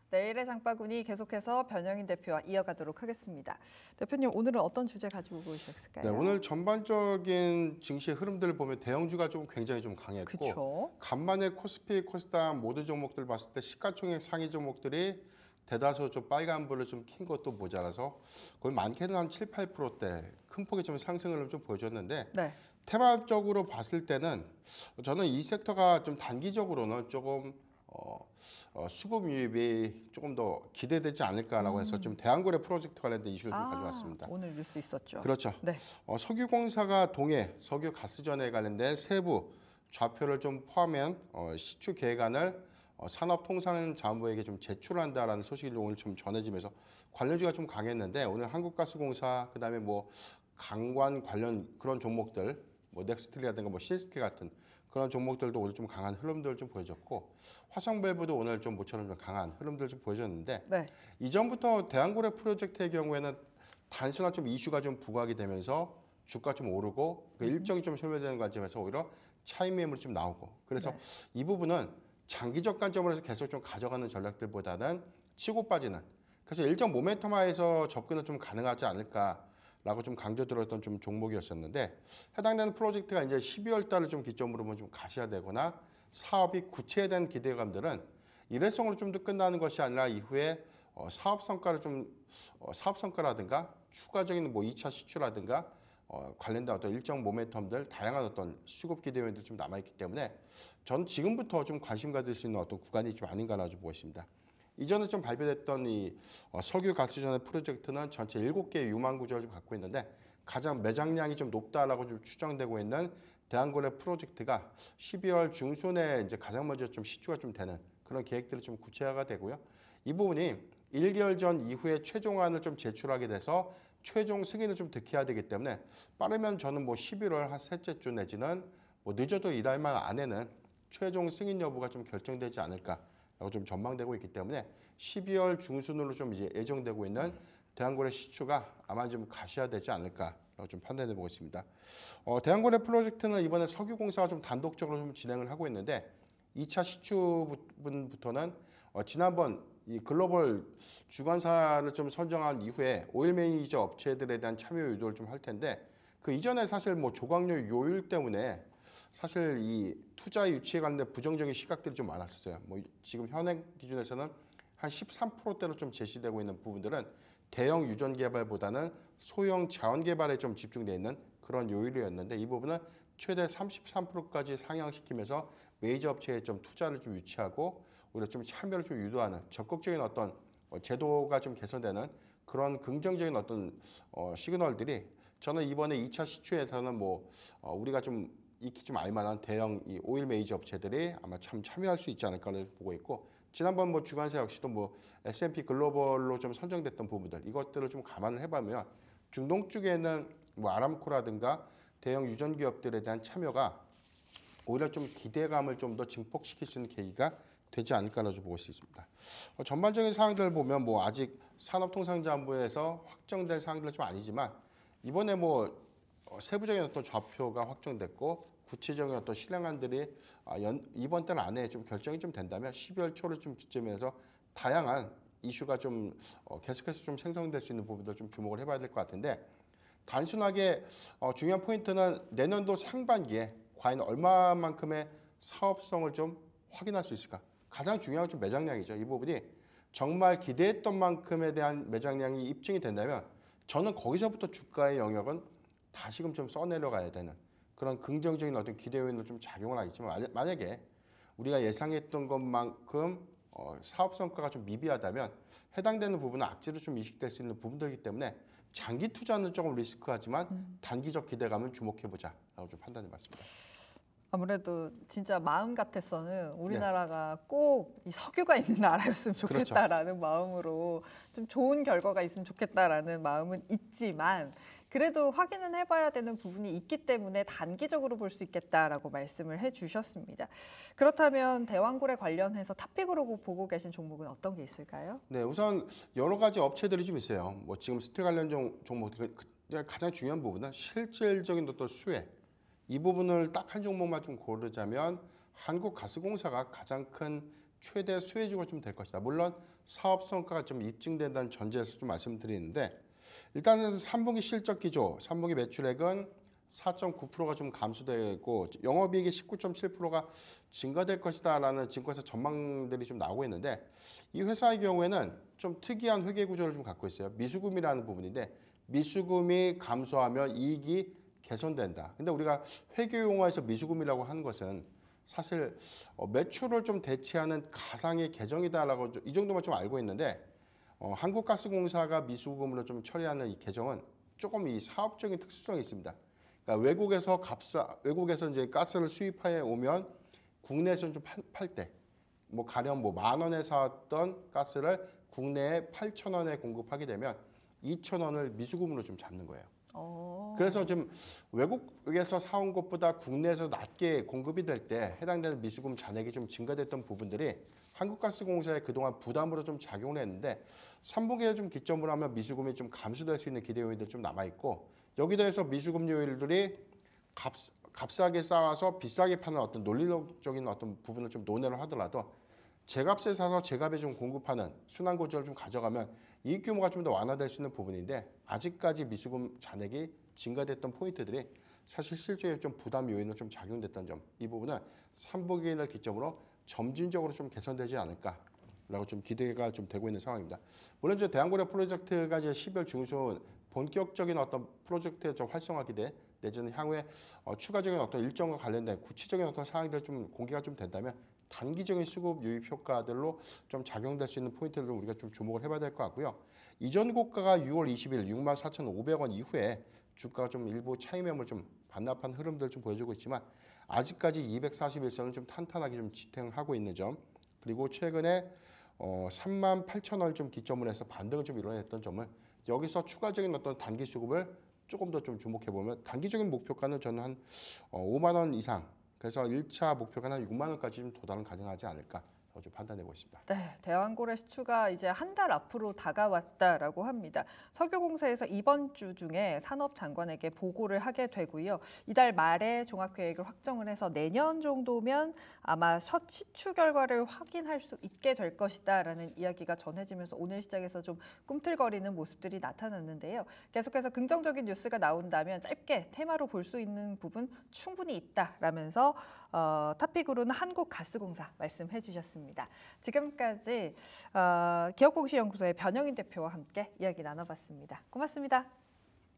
내일의 장바구니 계속해서 변영인 대표와 이어가도록 하겠습니다. 대표님, 오늘은 어떤 주제 가지고 오셨을까요? 네, 오늘 전반적인 증시의 흐름들을 보면 대형주가 좀 굉장히 좀 강했고 그쵸? 간만에 코스피, 코스닥 모든 종목들 봤을 때 시가총액 상위 종목들이 대다수 좀 빨간불을 좀 킨 것도 모자라서 거의 많게는 한 7, 8%대 큰 폭의 좀 상승을 좀 보여줬는데 네. 테마적으로 봤을 때는 저는 이 섹터가 좀 단기적으로는 조금 수급 유입이 조금 더 기대되지 않을까라고 해서 좀 대한고래 프로젝트 관련된 이슈를 좀 가져왔습니다. 오늘 뉴스 있었죠. 그렇죠. 네. 석유공사가 동해 석유 가스전에 관련된 세부 좌표를 좀 포함한 시추 계획안을 산업통상자원부에게 좀 제출한다라는 소식이 오늘 좀 전해지면서 관련주가 좀 강했는데 오늘 한국가스공사 그다음에 뭐 강관 관련 그런 종목들 뭐 넥스트리라든가 뭐 시스티 같은 그런 종목들도 오늘 좀 강한 흐름들을 좀 보여줬고 화성밸브도 오늘 좀 모처럼 좀 강한 흐름들을 좀 보여줬는데 네. 이전부터 대한고래 프로젝트의 경우에는 단순한 좀 이슈가 좀 부각이 되면서 주가 좀 오르고 그 일정이 좀 소멸되는 관점에서 오히려 차익 매물이 좀 나오고 그래서 네. 이 부분은 장기적 관점으로 해서 계속 좀 가져가는 전략들보다는 치고 빠지는 그래서 일정 모멘텀 하에서 접근은 좀 가능하지 않을까라고 좀 강조들었던 좀 종목이었었는데 해당되는 프로젝트가 이제 12월 달을 좀 기점으로 좀 가셔야되거나 사업이 구체화된 기대감들은 일회성으로 좀 더 끝나는 것이 아니라 이후에 사업 성과를 사업 성과라든가 추가적인 뭐 2차 시추라든가 관련된 어떤 일정 모멘텀들 다양한 어떤 수급 기대 요인들이 좀 남아있기 때문에 전 지금부터 좀 관심 가질 수 있는 어떤 구간이 좀 아닌가라고 보고 있습니다. 이전에 좀 발표됐던 이 석유 가스전의 프로젝트는 전체 7개의 유망 구조를 좀 갖고 있는데 가장 매장량이 좀 높다라고 좀 추정되고 있는 대한고래 프로젝트가 12월 중순에 이제 가장 먼저 좀 시추가 좀 되는 그런 계획들이 좀 구체화가 되고요. 이 부분이 1개월 전 이후에 최종안을 좀 제출하게 돼서 최종 승인을 좀 득해야 되기 때문에 빠르면 저는 뭐 11월 한 셋째 주 내지는 뭐 늦어도 이달만 안에는 최종 승인 여부가 좀 결정되지 않을까라고 좀 전망되고 있기 때문에 12월 중순으로 좀 이제 예정되고 있는 대한고래 시추가 아마 좀 가셔야되지 않을까라고 좀 판단해 보고 있습니다. 대한고래 프로젝트는 이번에 석유공사가 좀 단독적으로 좀 진행을 하고 있는데 2차 시추 부분부터는 지난번 이 글로벌 주관사를 좀 선정한 이후에 오일 메이저 업체들에 대한 참여 유도를 좀 할 텐데 그 이전에 사실 뭐 조각료 요율 때문에 사실 이 투자 유치에 관련된 부정적인 시각들이 좀 많았었어요. 뭐 지금 현행 기준에서는 한 13%대로 좀 제시되고 있는 부분들은 대형 유전 개발보다는 소형 자원 개발에 좀 집중되어 있는 그런 요율이었는데 이 부분은 최대 33%까지 상향시키면서 메이저 업체에 좀 투자를 좀 유치하고 오히려 좀 참여를 좀 유도하는 적극적인 어떤 제도가 좀 개선되는 그런 긍정적인 어떤 시그널들이 저는 이번에 2차 시추에서는 뭐 우리가 좀 익히 좀 알만한 대형 이 오일 메이저 업체들이 아마 참 참여할 수 있지 않을까를 보고 있고 지난번 뭐 주관사 역시도 뭐 S&P 글로벌로 좀 선정됐던 부분들 이것들을 좀 감안을 해보면 중동 쪽에는 뭐 아람코라든가 대형 유전 기업들에 대한 참여가 오히려 좀 기대감을 좀 더 증폭시킬 수 있는 계기가 되지 않을까라고 보고 있습니다. 전반적인 사항들을 보면 뭐 아직 산업통상자원부에서 확정된 사항들은 좀 아니지만 이번에 뭐 세부적인 어떤 좌표가 확정됐고 구체적인 어떤 실행안들이 이번 달 안에 좀 결정이 좀 된다면 12월 초를 좀 기점에서 다양한 이슈가 좀 계속해서 좀 생성될 수 있는 부분들 좀 주목을 해봐야 될 것 같은데 단순하게 중요한 포인트는 내년도 상반기에 과연 얼마만큼의 사업성을 좀 확인할 수 있을까? 가장 중요한 건 좀 매장량이죠. 이 부분이 정말 기대했던 만큼에 대한 매장량이 입증이 된다면 저는 거기서부터 주가의 영역은 다시금 좀 써내려가야 되는 그런 긍정적인 어떤 기대 요인으로 좀 작용을 하겠지만 만약에 우리가 예상했던 것만큼 사업 성과가 좀 미비하다면 해당되는 부분은 악재로 좀 인식될 수 있는 부분들이기 때문에 장기 투자는 조금 리스크하지만 단기적 기대감은 주목해보자라고 좀 판단해봤습니다. 아무래도 진짜 마음 같아서는 우리나라가 꼭 이 석유가 있는 나라였으면 좋겠다라는 마음으로 좀 좋은 결과가 있으면 좋겠다라는 마음은 있지만 그래도 확인은 해봐야 되는 부분이 있기 때문에 단기적으로 볼 수 있겠다라고 말씀을 해주셨습니다. 그렇다면 대왕고래 관련해서 탑픽으로 보고 계신 종목은 어떤 게 있을까요? 네, 우선 여러 가지 업체들이 좀 있어요. 뭐 지금 스틸 관련 종목들 가장 중요한 부분은 실질적인 어떤 수혜 이 부분을 딱 한 종목만 좀 고르자면 한국가스공사가 가장 큰 최대 수혜주가 좀 될 것이다. 물론 사업 성과가 좀 입증된다는 전제에서 좀 말씀드리는데 일단은 3분기 실적 기조, 3분기 매출액은 4.9%가 좀 감소되고 영업이익이 19.7%가 증가될 것이다라는 증권사 전망들이 좀 나오고 있는데 이 회사의 경우에는 좀 특이한 회계 구조를 좀 갖고 있어요. 미수금이라는 부분인데 미수금이 감소하면 이익이 개선된다. 근데 우리가 회계 용어에서 미수금이라고 하는 것은 사실 매출을 좀 대체하는 가상의 계정이다라고 이 정도만 좀 알고 있는데 한국가스공사가 미수금으로 좀 처리하는 이 계정은 조금 이 사업적인 특수성이 있습니다. 그러니까 외국에서 이제 가스를 수입해 오면 국내에서 좀 팔 때 뭐 가령 뭐 10,000원에 사왔던 가스를 국내에 8,000원에 공급하게 되면 2,000원을 미수금으로 좀 잡는 거예요. 그래서 좀 외국에서 사온 것보다 국내에서 낮게 공급이 될 때 해당되는 미수금 잔액이 좀 증가됐던 부분들이 한국가스공사의 그동안 부담으로 좀 작용을 했는데 3분기에 좀 기점으로 하면 미수금이 좀 감소될 수 있는 기대 요인들 좀 남아 있고 여기다 해서 미수금 요일들이 값싸게 쌓아서 비싸게 파는 어떤 논리적인 어떤 부분을 좀 논의를 하더라도 제값에 사서 제값에 좀 공급하는 순환 구조를 좀 가져가면 이익 규모가 좀 더 완화될 수 있는 부분인데 아직까지 미수금 잔액이 증가됐던 포인트들이 사실 실제에 좀 부담 요인으로 좀 작용됐던 점 이 부분은 3분기를 기점으로 점진적으로 좀 개선되지 않을까라고 좀 기대가 좀 되고 있는 상황입니다. 물론 이제 대한고려 프로젝트가 이제 10월 중순 본격적인 어떤 프로젝트의 좀 활성화 기대 내지는 향후에 추가적인 어떤 일정과 관련된 구체적인 어떤 사항들을 좀 공개가 좀 된다면 단기적인 수급 유입 효과들로 좀 작용될 수 있는 포인트를 우리가 좀 주목을 해봐야 될 것 같고요. 이전 고가가 6월 20일 64,500원 이후에 주가가 좀 일부 차익 매물 좀 반납한 흐름들 좀 보여주고 있지만 아직까지 241선은 좀 탄탄하게 좀 지탱하고 있는 점 그리고 최근에 38,000원 좀 기점으로 해서 반등을 좀 이뤄냈던 점을 여기서 추가적인 어떤 단기 수급을 조금 더 좀 주목해 보면 단기적인 목표가는 저는 한 5만 원 이상 그래서 1차 목표가 한 6만 원까지 좀 도달은 가능하지 않을까 좀 판단해 보겠습니다. 네, 대왕고래 시추가 이제 한 달 앞으로 다가왔다라고 합니다. 석유공사에서 이번 주 중에 산업장관에게 보고를 하게 되고요. 이달 말에 종합계획을 확정을 해서 내년 정도면 아마 시추 결과를 확인할 수 있게 될 것이다라는 이야기가 전해지면서 오늘 시장에서 좀 꿈틀거리는 모습들이 나타났는데요. 계속해서 긍정적인 뉴스가 나온다면 짧게 테마로 볼 수 있는 부분 충분히 있다라면서 탑픽으로는 한국가스공사 말씀해 주셨습니다. 지금까지 기업공시연구소의 변영인 대표와 함께 이야기 나눠봤습니다. 고맙습니다.